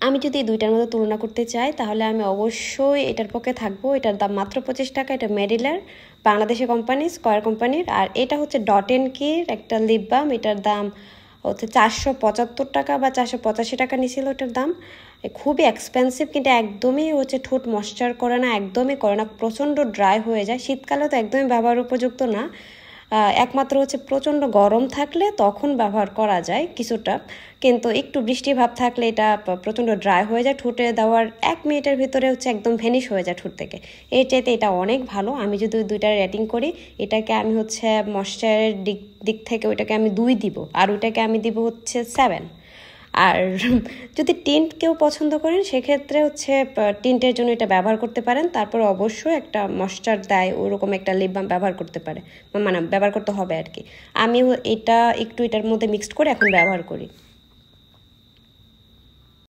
আমি যদি এই দুইটার মধ্যে তুলনা করতে চাই তাহলে আমি অবশ্যই এটার পক্ষে থাকবো। এটার দাম মাত্র 25 টাকা। এটা মেরিলার বাংলাদেশের কোম্পানি, স্কয়ার কোম্পানির। আর এটা হচ্ছে ডট এন্ড কির একটা লিপ বাম। এটার দাম হচ্ছে 475 টাকা বা 485 টাকা নিছিল এটার দাম। খুবই এক্সপেন্সিভ, কিন্তু একদমই হচ্ছে ঠোঁট ময়েশ্চার করে না, একদমই করে না, প্রচণ্ড ড্রাই হয়ে যায়। শীতকালে তো একদমই ব্যবহার উপযুক্ত না, একমাত্র হচ্ছে প্রচণ্ড গরম থাকলে তখন ব্যবহার করা যায় কিছুটা, কিন্তু একটু বৃষ্টি ভাব থাকলে এটা প্রচণ্ড ড্রাই হয়ে যায়। ঠোঁটে দেওয়ার 1 মিনিটের ভিতরে হচ্ছে একদম ভ্যানিশ হয়ে যায় ঠোঁট থেকে। এর চাইতে এটা অনেক ভালো। আমি যদি দুইটা রেটিং করি, এটাকে আমি হচ্ছে ময়েশ্চারের দিক থেকে ওইটাকে আমি 2 দিব, আর ওইটাকে আমি দিব হচ্ছে 7। আর যদি টিন্ট কেউ পছন্দ করেন সেক্ষেত্রে হচ্ছে টিন্টের জন্য এটা ব্যবহার করতে পারেন। তারপর অবশ্যই একটা ময়েশ্চার দেয় ওরকম একটা লিপ বাম ব্যবহার করতে পারে, মানে ব্যবহার করতে হবে আর কি। আমিও এটা একটু এটার মধ্যে মিক্সড করে এখন ব্যবহার করি।